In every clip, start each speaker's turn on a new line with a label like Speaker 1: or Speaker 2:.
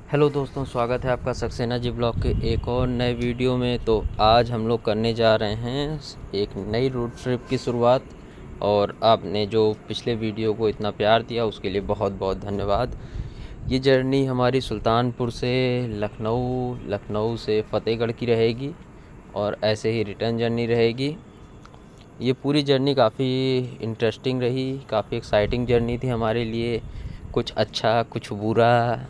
Speaker 1: Hello दोस्तों, स्वागत है आपका सक्सेना जी ब्लॉग के एक और नए वीडियो में। तो आज हम लोग करने जा रहे हैं एक नई रोड ट्रिप की शुरुआत। और आपने जो पिछले वीडियो को इतना प्यार दिया उसके लिए बहुत बहुत धन्यवाद। ये जर्नी हमारी सुल्तानपुर से लखनऊ, लखनऊ से फ़तेहगढ़ की रहेगी और ऐसे ही रिटर्न जर्नी रहेगी। ये पूरी जर्नी काफ़ी इंटरेस्टिंग रही, काफ़ी एक्साइटिंग जर्नी थी हमारे लिए। कुछ अच्छा, कुछ बुरा,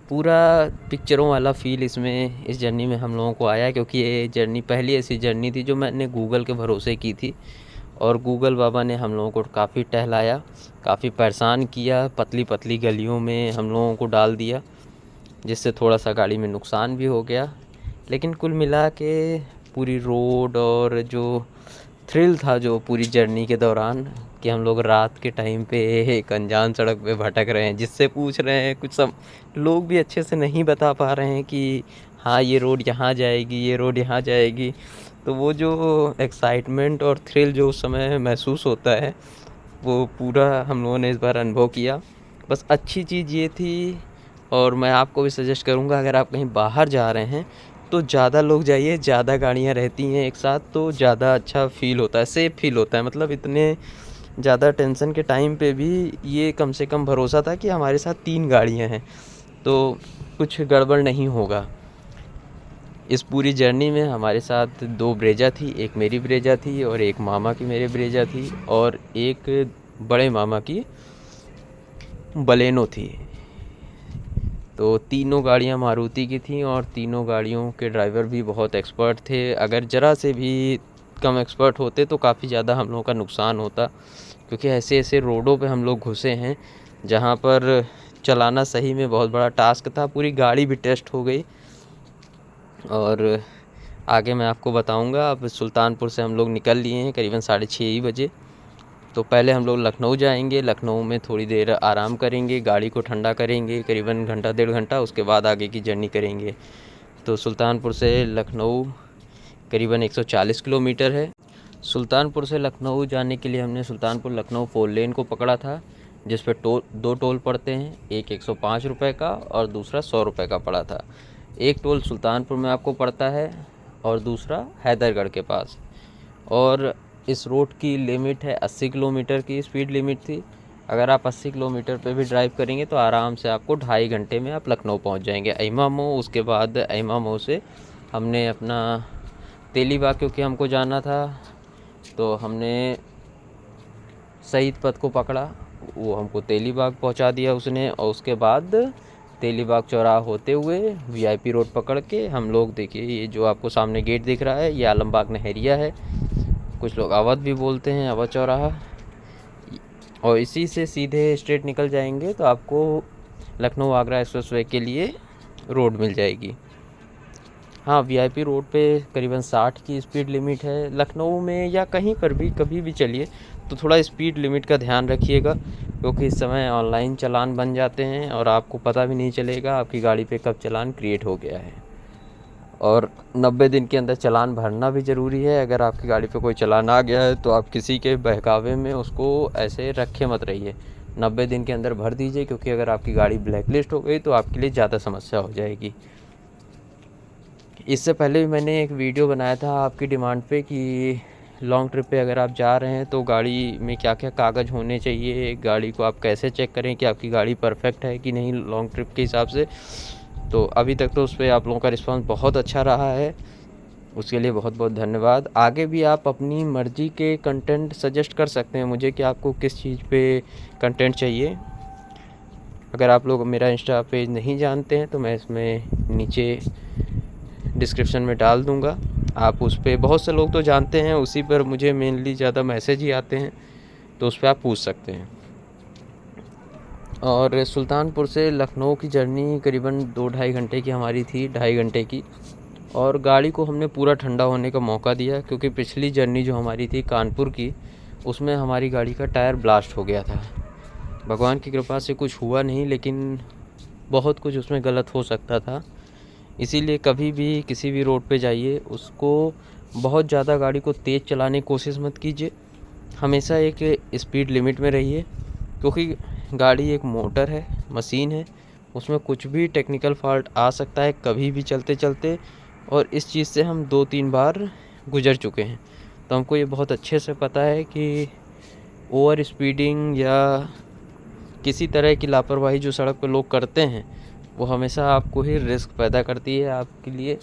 Speaker 1: पूरा पिक्चरों वाला फ़ील इसमें इस जर्नी में हम लोगों को आया, क्योंकि ये जर्नी पहली ऐसी जर्नी थी जो मैंने गूगल के भरोसे की थी। और गूगल बाबा ने हम लोगों को काफ़ी टहलाया, काफ़ी परेशान किया, पतली पतली गलियों में हम लोगों को डाल दिया, जिससे थोड़ा सा गाड़ी में नुकसान भी हो गया। लेकिन कुल मिला के पूरी रोड और जो थ्रिल था जो पूरी जर्नी के दौरान, कि हम लोग रात के टाइम पे एक अनजान सड़क पे भटक रहे हैं, जिससे पूछ रहे हैं, कुछ सब लोग भी अच्छे से नहीं बता पा रहे हैं कि हाँ ये रोड यहाँ जाएगी, ये रोड यहाँ जाएगी। तो वो जो एक्साइटमेंट और थ्रिल जो उस समय महसूस होता है, वो पूरा हम लोगों ने इस बार अनुभव किया। बस अच्छी चीज़ ये थी, और मैं आपको भी सजेस्ट करूँगा, अगर आप कहीं बाहर जा रहे हैं तो ज़्यादा लोग जाइए, ज़्यादा गाड़ियाँ रहती हैं एक साथ तो ज़्यादा अच्छा फ़ील होता है, सेफ़ फ़ील होता है। मतलब इतने ज़्यादा टेंशन के टाइम पे भी ये कम से कम भरोसा था कि हमारे साथ 3 गाड़ियाँ हैं, तो कुछ गड़बड़ नहीं होगा। इस पूरी जर्नी में हमारे साथ 2 ब्रेजा थी, एक मेरी ब्रेजा थी और एक मामा की मेरे ब्रेजा थी, और एक बड़े मामा की बलेनो थी। तो तीनों गाड़ियाँ मारुति की थीं और तीनों गाड़ियों के ड्राइवर भी बहुत एक्सपर्ट थे। अगर ज़रा से भी कम एक्सपर्ट होते तो काफ़ी ज़्यादा हम लोगों का नुकसान होता, क्योंकि ऐसे ऐसे रोडों पे हम लोग घुसे हैं जहाँ पर चलाना सही में बहुत बड़ा टास्क था। पूरी गाड़ी भी टेस्ट हो गई, और आगे मैं आपको बताऊंगा। अब सुल्तानपुर से हम लोग निकल लिए हैं करीबन 6:30 बजे। तो पहले हम लोग लखनऊ जाएंगे, लखनऊ में थोड़ी देर आराम करेंगे, गाड़ी को ठंडा करेंगे करीबन घंटा 1.5 घंटा, उसके बाद आगे की जर्नी करेंगे। तो सुल्तानपुर से लखनऊ करीबन 140 किलोमीटर है। सुल्तानपुर से लखनऊ जाने के लिए हमने सुल्तानपुर लखनऊ 4 लेन को पकड़ा था, जिस पर दो टोल पड़ते हैं, एक 105 रुपये का और दूसरा 100 रुपये का पड़ा था। एक टोल सुल्तानपुर में आपको पड़ता है और दूसरा हैदरगढ़ के पास। और इस रोड की लिमिट है 80 किलोमीटर की स्पीड लिमिट थी। अगर आप 80 किलोमीटर पे भी ड्राइव करेंगे तो आराम से आपको 2.5 घंटे में आप लखनऊ पहुंच जाएंगे, अहिमा मऊ। उसके बाद अहिमा मऊ से हमने अपना तेलीबाग, क्योंकि हमको जाना था, तो हमने शहीद पथ को पकड़ा, वो हमको तेलीबाग पहुंचा दिया उसने। और उसके बाद तेलीबाग चौराहा होते हुए वीआईपी रोड पकड़ के हम लोग, देखिए ये जो आपको सामने गेट दिख रहा है, ये आलमबाग नहरिया है, कुछ लोग अवध भी बोलते हैं, अवध चौराहा। और इसी से सीधे स्ट्रेट निकल जाएंगे तो आपको लखनऊ आगरा एक्सप्रेसवे के लिए रोड मिल जाएगी। हाँ, वीआईपी रोड पे करीबन 60 की स्पीड लिमिट है। लखनऊ में या कहीं पर भी कभी भी चलिए तो थोड़ा स्पीड लिमिट का ध्यान रखिएगा, क्योंकि इस समय ऑनलाइन चालान बन जाते हैं और आपको पता भी नहीं चलेगा आपकी गाड़ी पे कब चालान क्रिएट हो गया है। और 90 दिन के अंदर चालान भरना भी ज़रूरी है। अगर आपकी गाड़ी पे कोई चालान आ गया है तो आप किसी के बहकावे में उसको ऐसे रखे मत रहिए, 90 दिन के अंदर भर दीजिए, क्योंकि अगर आपकी गाड़ी ब्लैक लिस्ट हो गई तो आपके लिए ज़्यादा समस्या हो जाएगी। इससे पहले भी मैंने एक वीडियो बनाया था आपकी डिमांड पे कि लॉन्ग ट्रिप पे अगर आप जा रहे हैं तो गाड़ी में क्या क्या कागज़ होने चाहिए, गाड़ी को आप कैसे चेक करें कि आपकी गाड़ी परफेक्ट है कि नहीं लॉन्ग ट्रिप के हिसाब से। तो अभी तक तो उस पर आप लोगों का रिस्पांस बहुत अच्छा रहा है, उसके लिए बहुत बहुत धन्यवाद। आगे भी आप अपनी मर्ज़ी के कंटेंट सजेस्ट कर सकते हैं मुझे कि आपको किस चीज़ पे कंटेंट चाहिए। अगर आप लोग मेरा इंस्टा पेज नहीं जानते हैं तो मैं इसमें नीचे डिस्क्रिप्शन में डाल दूंगा, आप उस पर, बहुत से लोग तो जानते हैं, उसी पर मुझे मेनली ज़्यादा मैसेज ही आते हैं, तो उस पर आप पूछ सकते हैं। और सुल्तानपुर से लखनऊ की जर्नी करीबन 2-2.5 घंटे की हमारी थी, 2.5 घंटे की। और गाड़ी को हमने पूरा ठंडा होने का मौका दिया, क्योंकि पिछली जर्नी जो हमारी थी कानपुर की, उसमें हमारी गाड़ी का टायर ब्लास्ट हो गया था। भगवान की कृपा से कुछ हुआ नहीं, लेकिन बहुत कुछ उसमें गलत हो सकता था। इसीलिए कभी भी किसी भी रोड पे जाइए, उसको बहुत ज़्यादा गाड़ी को तेज़ चलाने की कोशिश मत कीजिए, हमेशा एक स्पीड लिमिट में रहिए, क्योंकि गाड़ी एक मोटर है, मशीन है, उसमें कुछ भी टेक्निकल फॉल्ट आ सकता है कभी भी चलते चलते, और इस चीज़ से हम 2-3 बार गुजर चुके हैं। तो हमको ये बहुत अच्छे से पता है कि ओवर स्पीडिंग या किसी तरह की लापरवाही जो सड़क पर लोग करते हैं वो हमेशा आपको ही रिस्क पैदा करती है, आपके लिए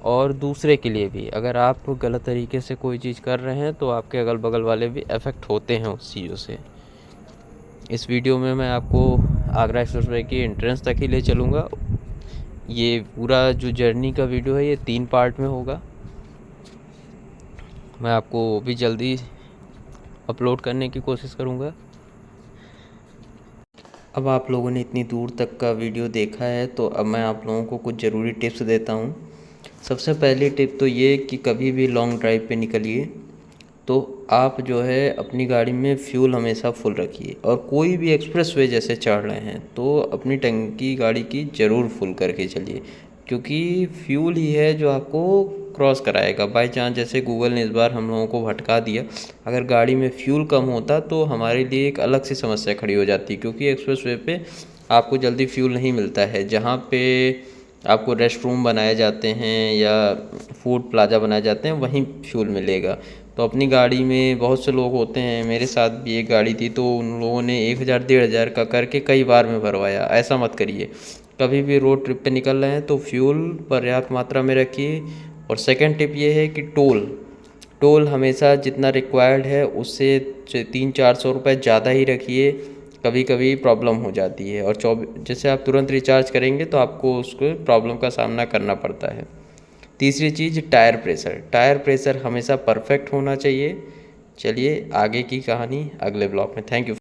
Speaker 1: और दूसरे के लिए भी। अगर आप गलत तरीके से कोई चीज़ कर रहे हैं तो आपके अगल बगल वाले भी अफेक्ट होते हैं उस चीज़ों से। इस वीडियो में मैं आपको आगरा एक्सप्रेसवे की एंट्रेंस तक ही ले चलूँगा। ये पूरा जो जर्नी का वीडियो है ये 3 पार्ट में होगा। मैं आपको भी जल्दी अपलोड करने की कोशिश करूँगा। अब आप लोगों ने इतनी दूर तक का वीडियो देखा है तो अब मैं आप लोगों को कुछ ज़रूरी टिप्स देता हूँ। सबसे पहली टिप तो ये कि कभी भी लॉन्ग ड्राइव पे निकलिए तो आप जो है अपनी गाड़ी में फ्यूल हमेशा फुल रखिए, और कोई भी एक्सप्रेसवे जैसे चढ़ रहे हैं तो अपनी टंकी गाड़ी की ज़रूर फुल करके चलिए, क्योंकि फ्यूल ही है जो आपको क्रॉस कराएगा। बाई चांस जैसे गूगल ने इस बार हम लोगों को भटका दिया, अगर गाड़ी में फ्यूल कम होता तो हमारे लिए एक अलग सी समस्या खड़ी हो जाती, क्योंकि एक्सप्रेसवे पे आपको जल्दी फ्यूल नहीं मिलता है। जहाँ पे आपको रेस्ट रूम बनाए जाते हैं या फूड प्लाजा बनाए जाते हैं वहीं फ्यूल मिलेगा। तो अपनी गाड़ी में बहुत से लोग होते हैं, मेरे साथ भी एक गाड़ी थी तो उन लोगों ने 1000-1500 का करके कई बार में भरवाया। ऐसा मत करिए, कभी भी रोड ट्रिप पे निकल रहे हैं तो फ्यूल पर्याप्त मात्रा में रखिए। और सेकंड टिप ये है कि टोल हमेशा जितना रिक्वायर्ड है उससे 300-400 रुपये ज़्यादा ही रखिए, कभी कभी प्रॉब्लम हो जाती है। और जैसे आप तुरंत रिचार्ज करेंगे तो आपको उसको प्रॉब्लम का सामना करना पड़ता है। तीसरी चीज़ टायर प्रेशर हमेशा परफेक्ट होना चाहिए। चलिए आगे की कहानी अगले ब्लॉग में। Thank you.